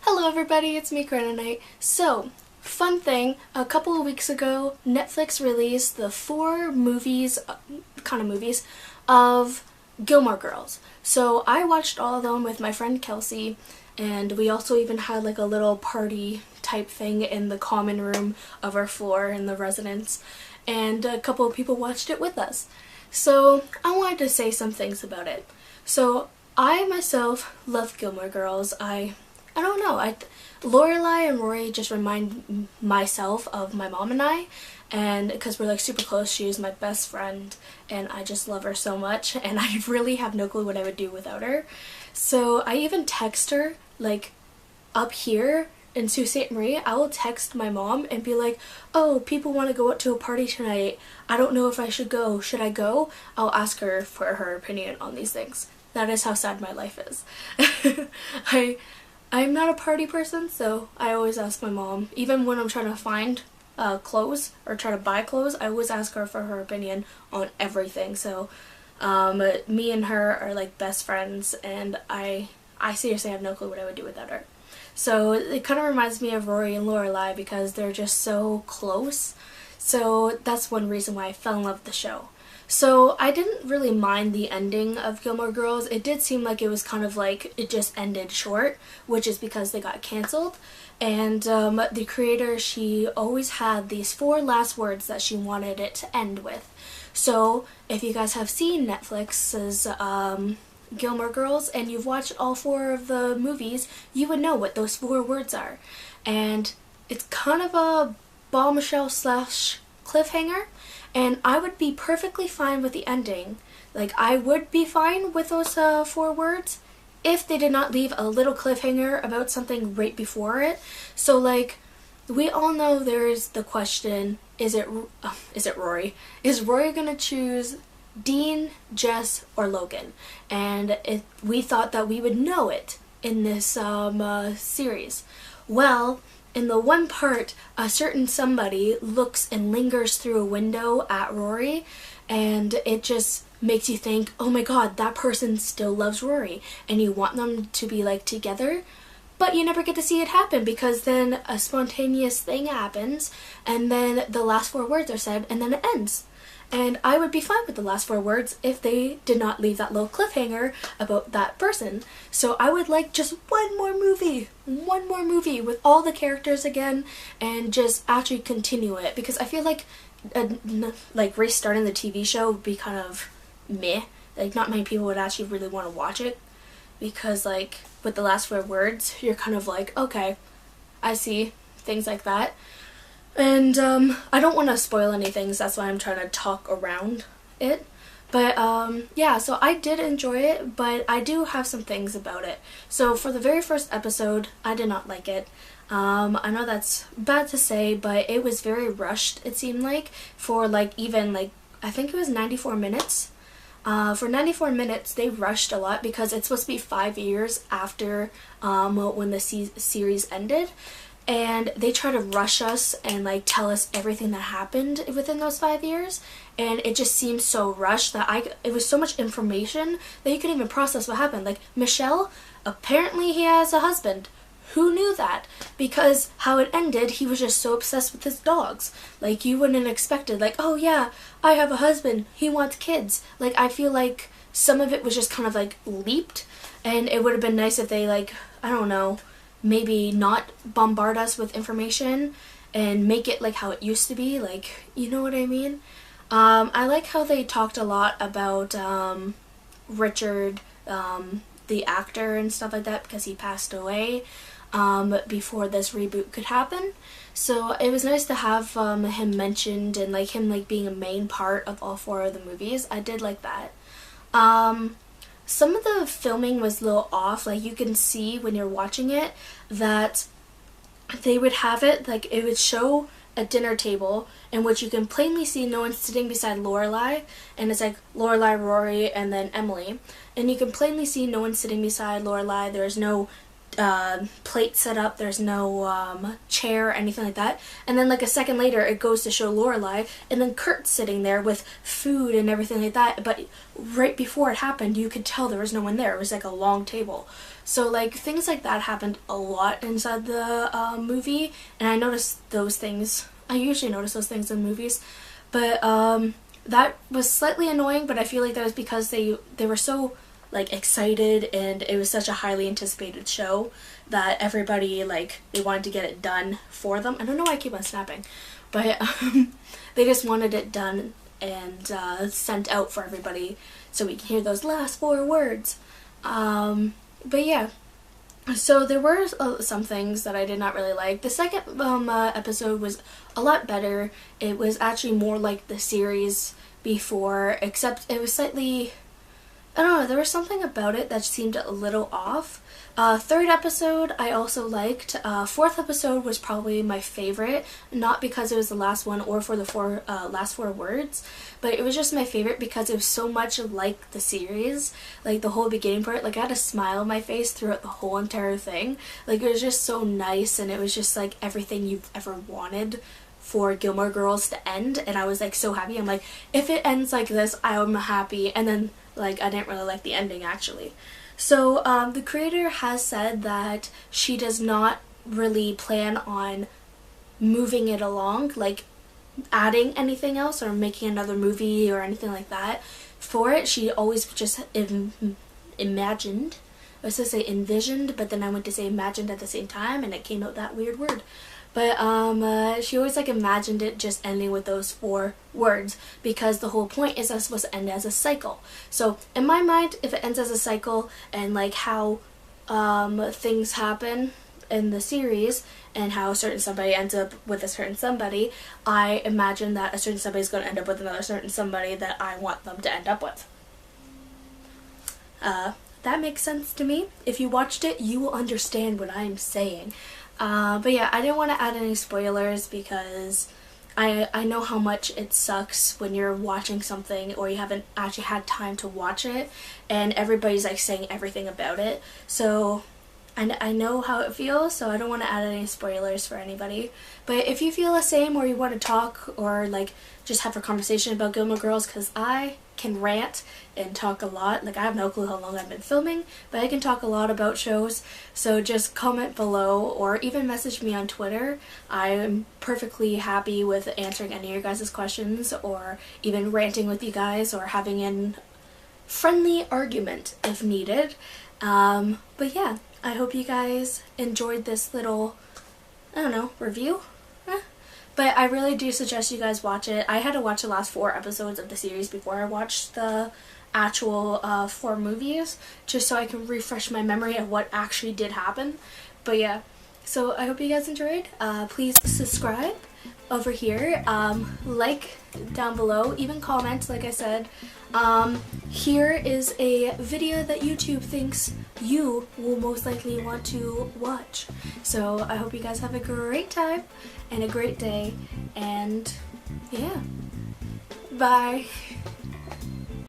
Hello everybody, it's me, Corrinanite. So, fun thing, a couple of weeks ago, Netflix released the four movies, of Gilmore Girls. So I watched all of them with my friend Kelsey, and we also even had like a little party type thing in the common room of our floor in the residence, and a couple of people watched it with us. So I wanted to say some things about it. So I myself love Gilmore Girls. I don't know. Lorelai and Rory just remind myself of my mom and I, and because we're like super close, she is my best friend, and I just love her so much, and I really have no clue what I would do without her. So I even text her, like, up here in Sault Ste. Marie, I will text my mom and be like, oh, people want to go out to a party tonight. I don't know if I should go. Should I go? I'll ask her for her opinion on these things. That is how sad my life is. I'm not a party person, so I always ask my mom. Even when I'm trying to find clothes or try to buy clothes, I always ask her for her opinion on everything. So me and her are like best friends, and I seriously have no clue what I would do without her. So it kind of reminds me of Rory and Lorelai because they're just so close. So that's one reason why I fell in love with the show. So I didn't really mind the ending of Gilmore Girls. It did seem like it was kind of like it just ended short, which is because they got canceled. And the creator, she always had these four last words that she wanted it to end with. So if you guys have seen Netflix's Gilmore Girls and you've watched all four of the movies, you would know what those four words are. And it's kind of a bombshell slash cliffhanger. And I would be perfectly fine with the ending. Like, I would be fine with those four words if they did not leave a little cliffhanger about something right before it. So, like, we all know there's the question, is it Rory? Is Rory gonna choose Dean, Jess, or Logan? And we thought that we would know it in this series. Well, in the one part, a certain somebody looks and lingers through a window at Rory, and it just makes you think, oh my god, that person still loves Rory, and you want them to be like together, but you never get to see it happen because then a spontaneous thing happens, and then the last four words are said, and then it ends. And I would be fine with the last four words if they did not leave that little cliffhanger about that person. So I would like just one more movie with all the characters again, and just actually continue it, because I feel like restarting the TV show would be kind of meh. Like, not many people would actually really want to watch it, because like with the last four words, you're kind of like, okay, I see, things like that. And I don't want to spoil anything, so that's why I'm trying to talk around it. But yeah, so I did enjoy it, but I do have some things about it. So for the very first episode, I did not like it. I know that's bad to say, but it was very rushed, it seemed like, for like even like, I think it was 94 minutes. For 94 minutes, they rushed a lot because it's supposed to be 5 years after when the series ended. And they try to rush us and like tell us everything that happened within those 5 years, and it just seems so rushed that it was so much information that you couldn't even process what happened. Like, Michelle, apparently he has a husband. Who knew that? Because how it ended, he was just so obsessed with his dogs. Like, you wouldn't have expected, like, oh yeah, I have a husband, he wants kids. Like, I feel like some of it was just kind of like leaped, and it would have been nice if they, like, I don't know, maybe not bombard us with information and make it like how it used to be, like, you know what I mean? I like how they talked a lot about Richard, the actor and stuff like that, because he passed away before this reboot could happen. So it was nice to have him mentioned, and like him like being a main part of all four of the movies. I did like that. Some of the filming was a little off. Like, you can see when you're watching it that they would have it, like, it would show a dinner table in which you can plainly see no one sitting beside Lorelai, and it's like Lorelai, Rory, and then Emily, and you can plainly see no one sitting beside Lorelai. There's no plate set up, there's no chair or anything like that. And then like a second later it goes to show Lorelai, and then Kurt's sitting there with food and everything like that, but right before it happened you could tell there was no one there. It was like a long table. So like things like that happened a lot inside the movie, and I noticed those things. I usually notice those things in movies, but that was slightly annoying, but I feel like that was because they were so like excited, and it was such a highly anticipated show that everybody, like, they wanted to get it done for them. I don't know why I keep on snapping, but they just wanted it done and sent out for everybody so we can hear those last 4 words. But yeah, so there were some things that I did not really like. The second episode was a lot better. It was actually more like the series before, except it was slightly, I don't know, there was something about it that seemed a little off. Third episode I also liked. Fourth episode was probably my favorite, not because it was the last one or for the last 4 words, but it was just my favorite because it was so much like the series. Like the whole beginning part, like I had a smile on my face throughout the whole entire thing. Like it was just so nice, and it was just like everything you've ever wanted for Gilmore Girls to end, and I was like so happy. I'm like, if it ends like this, I'm happy. And then like I didn't really like the ending actually. So the creator has said that she does not really plan on moving it along, like adding anything else or making another movie or anything like that for it. She always just imagined. I was supposed to say envisioned, but then I went to say imagined at the same time, and it came out that weird word. But she always like imagined it just ending with those 4 words, because the whole point is that's supposed to end as a cycle. So in my mind, if it ends as a cycle, and like how things happen in the series and how a certain somebody ends up with a certain somebody, I imagine that a certain somebody is going to end up with another certain somebody that I want them to end up with. That makes sense to me. If you watched it, you will understand what I'm saying. But yeah, I didn't want to add any spoilers because I know how much it sucks when you're watching something or you haven't actually had time to watch it and everybody's like saying everything about it. So I know how it feels, so I don't want to add any spoilers for anybody. But if you feel the same, or you want to talk or like just have a conversation about Gilmore Girls, because I can rant and talk a lot. Like I have no clue how long I've been filming, but I can talk a lot about shows. So just comment below or even message me on Twitter. I am perfectly happy with answering any of your guys' questions, or even ranting with you guys, or having a friendly argument if needed. But yeah, I hope you guys enjoyed this little, I don't know, review? But I really do suggest you guys watch it. I had to watch the last 4 episodes of the series before I watched the actual 4 movies, just so I can refresh my memory of what actually did happen. But yeah, so I hope you guys enjoyed. Please subscribe over here, like down below, even comment, like I said. Here is a video that YouTube thinks you will most likely want to watch. So I hope you guys have a great time and a great day, and yeah, bye.